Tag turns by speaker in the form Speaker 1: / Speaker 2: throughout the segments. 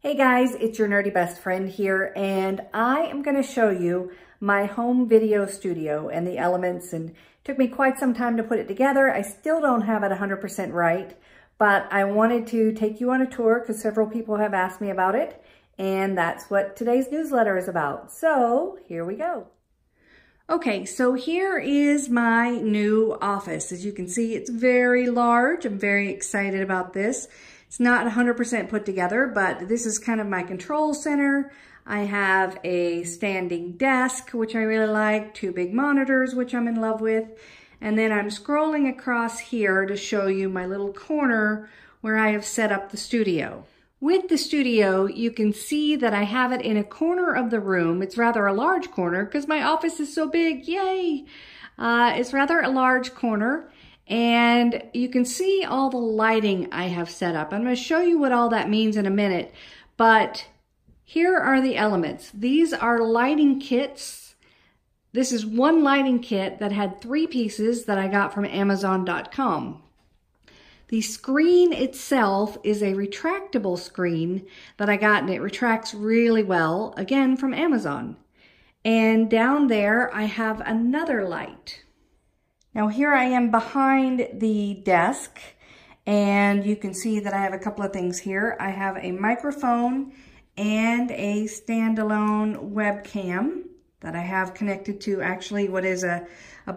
Speaker 1: Hey guys, it's your nerdy best friend here, and I am going to show you my home video studio and the elements, and it took me quite some time to put it together. I still don't have it 100% right, but I wanted to take you on a tour because several people have asked me about it, and that's what today's newsletter is about. So here we go. Okay, so here is my new office. As you can see, it's very large. I'm very excited about this. It's not 100% put together, but this is kind of my control center. I have a standing desk, which I really like, two big monitors, which I'm in love with. And then I'm scrolling across here to show you my little corner where I have set up the studio. With the studio, you can see that I have it in a corner of the room. It's rather a large corner because my office is so big, yay! It's rather a large corner. And you can see all the lighting I have set up. I'm going to show you what all that means in a minute, but here are the elements. These are lighting kits. This is one lighting kit that had 3 pieces that I got from Amazon.com. The screen itself is a retractable screen that I got, and it retracts really well, again from Amazon. And down there I have another light. Now here I am behind the desk, and you can see that I have a couple of things here. I have a microphone and a standalone webcam that I have connected to actually what is a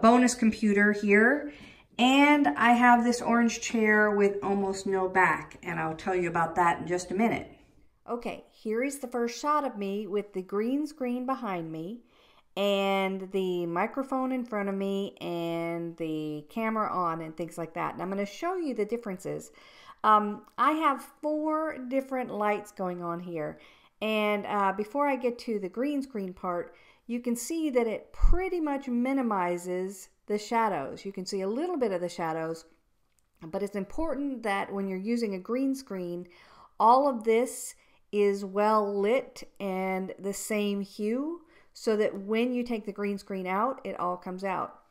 Speaker 1: bonus computer here. And I have this orange chair with almost no back, and I'll tell you about that in just a minute. Okay, here is the first shot of me with the green screen behind me, and the microphone in front of me, and the camera on, and things like that. And I'm going to show you the differences. I have 4 different lights going on here. And before I get to the green screen part, you can see that it pretty much minimizes the shadows. You can see a little bit of the shadows, but it's important that when you're using a green screen, all of this is well lit and the same hue, so that when you take the green screen out, it all comes out.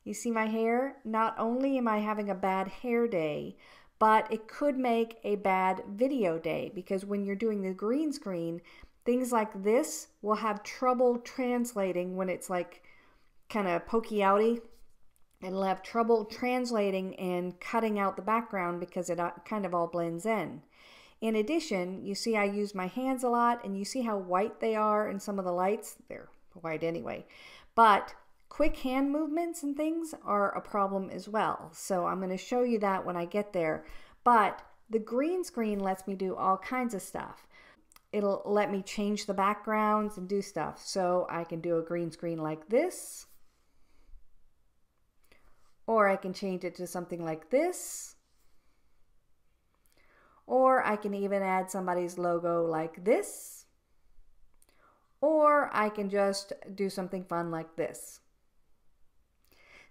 Speaker 1: You see my hair? Not only am I having a bad hair day, but it could make a bad video day, because when you're doing the green screen, things like this will have trouble translating when it's like kind of pokey-outy. It'll have trouble translating and cutting out the background because it kind of all blends in. In addition, you see I use my hands a lot, and you see how white they are in some of the lights. They're white anyway. But quick hand movements and things are a problem as well. So I'm going to show you that when I get there. But the green screen lets me do all kinds of stuff. It'll let me change the backgrounds and do stuff. So I can do a green screen like this. Or I can change it to something like this. Or I can even add somebody's logo like this. Or I can just do something fun like this.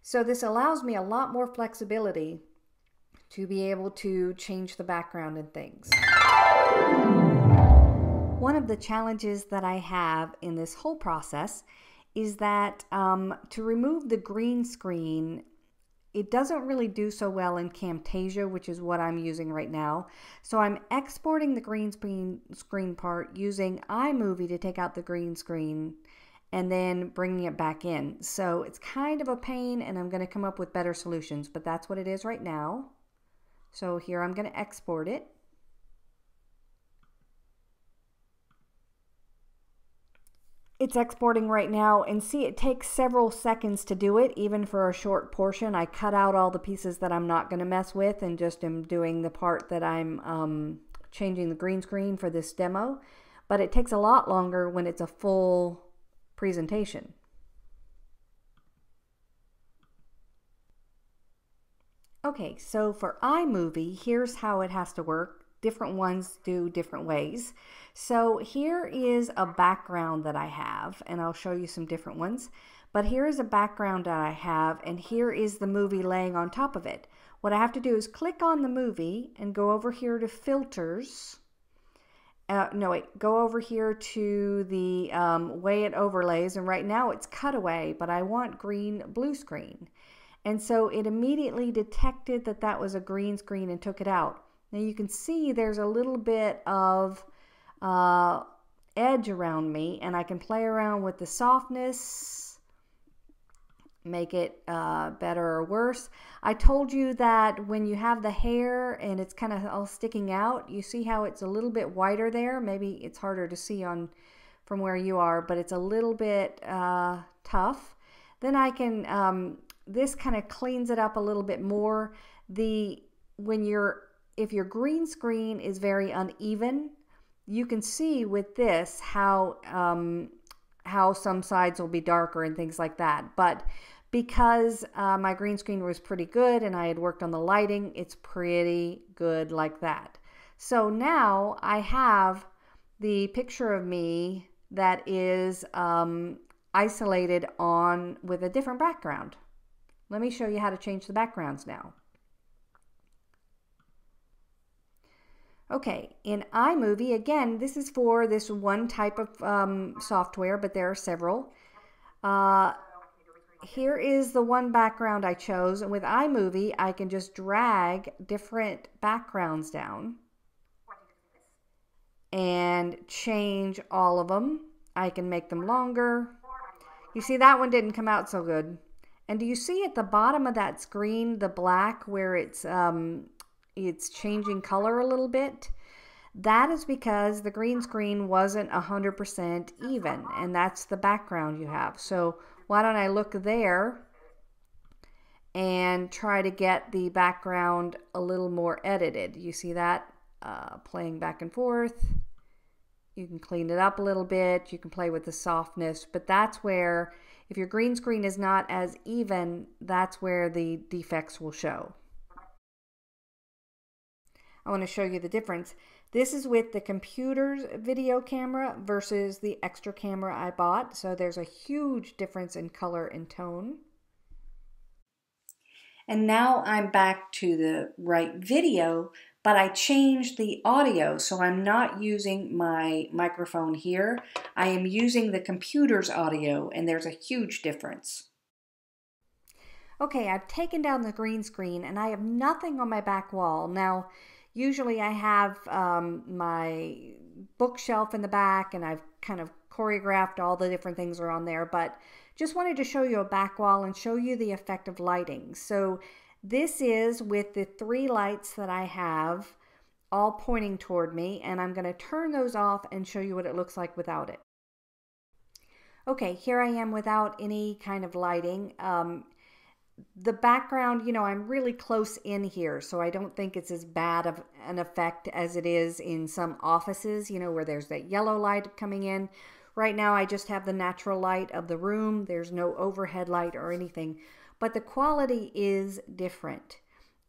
Speaker 1: So this allows me a lot more flexibility to be able to change the background and things. One of the challenges that I have in this whole process is that to remove the green screen, it doesn't really do so well in Camtasia, which is what I'm using right now. So I'm exporting the green screen part using iMovie to take out the green screen and then bringing it back in. So it's kind of a pain, and I'm going to come up with better solutions, but that's what it is right now. So here I'm going to export it. It's exporting right now, and see, it takes several seconds to do it, even for a short portion. I cut out all the pieces that I'm not going to mess with and just am doing the part that I'm changing the green screen for this demo. But it takes a lot longer when it's a full presentation. Okay, so for iMovie, here's how it has to work. Different ones do different ways. So here is a background that I have, and I'll show you some different ones. But here is a background that I have, and here is the movie laying on top of it. What I have to do is click on the movie and go over here to filters. Go over here to the way it overlays, and right now it's cutaway, but I want blue screen. And so it immediately detected that that was a green screen and took it out. Now you can see there's a little bit of edge around me, and I can play around with the softness, make it better or worse. I told you that when you have the hair and it's kind of all sticking out, you see how it's a little bit whiter there. Maybe it's harder to see from where you are, but it's a little bit tough. Then I can, this kind of cleans it up a little bit more. If your green screen is very uneven, you can see with this how some sides will be darker and things like that. But because my green screen was pretty good and I had worked on the lighting, it's pretty good like that. So now I have the picture of me that is isolated with a different background. Let me show you how to change the backgrounds now. Okay, in iMovie, again, this is for this one type of software, but there are several. Here is the one background I chose, and with iMovie, I can just drag different backgrounds down and change all of them. I can make them longer. You see, that one didn't come out so good. And do you see at the bottom of that screen, the black where it's changing color a little bit? That is because the green screen wasn't 100% even, and that's the background you have. So why don't I look there and try to get the background a little more edited? You see that playing back and forth. You can clean it up a little bit. You can play with the softness, but that's where, if your green screen is not as even, that's where the defects will show. I want to show you the difference. This is with the computer's video camera versus the extra camera I bought. So there's a huge difference in color and tone. And now I'm back to the right video, but I changed the audio. So I'm not using my microphone here. I am using the computer's audio, and there's a huge difference. Okay, I've taken down the green screen and I have nothing on my back wall. Now, usually I have my bookshelf in the back, and I've kind of choreographed all the different things are on there, but just wanted to show you a back wall and show you the effect of lighting. So this is with the 3 lights that I have all pointing toward me, and I'm going to turn those off and show you what it looks like without it. Okay, here I am without any kind of lighting. The background, you know, I'm really close in here, so I don't think it's as bad of an effect as it is in some offices, you know, where there's that yellow light coming in. Right now, I just have the natural light of the room. There's no overhead light or anything, but the quality is different.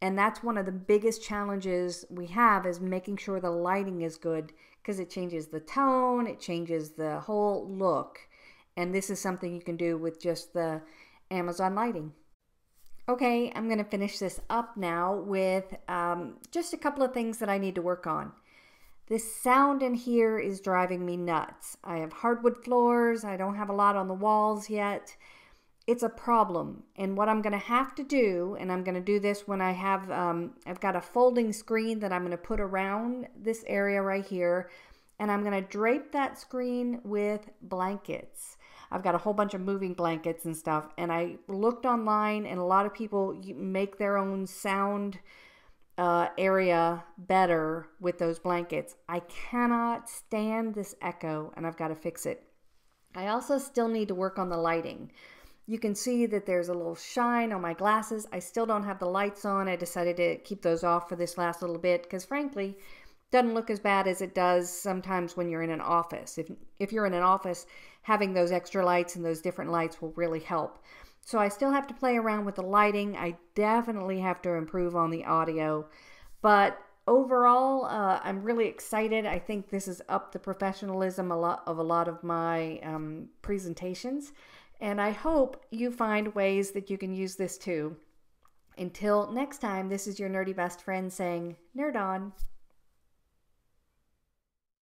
Speaker 1: And that's one of the biggest challenges we have, is making sure the lighting is good, because it changes the tone, it changes the whole look. And this is something you can do with just the Amazon lighting. Okay, I'm going to finish this up now with just a couple of things that I need to work on. This sound in here is driving me nuts. I have hardwood floors. I don't have a lot on the walls yet. It's a problem. And what I'm going to have to do, and I'm going to do this when I have, I've got a folding screen that I'm going to put around this area right here. And I'm going to drape that screen with blankets. I've got a whole bunch of moving blankets and stuff, and I looked online, and a lot of people make their own sound area better with those blankets. I cannot stand this echo, and I've got to fix it. I also still need to work on the lighting. You can see that there's a little shine on my glasses. I still don't have the lights on. I decided to keep those off for this last little bit because, frankly, it doesn't look as bad as it does sometimes when you're in an office. If you're in an office, having those extra lights and those different lights will really help. So I still have to play around with the lighting. I definitely have to improve on the audio. But overall, I'm really excited. I think this is up the professionalism of a lot of my presentations. And I hope you find ways that you can use this too. Until next time, this is your nerdy best friend saying, Nerd on.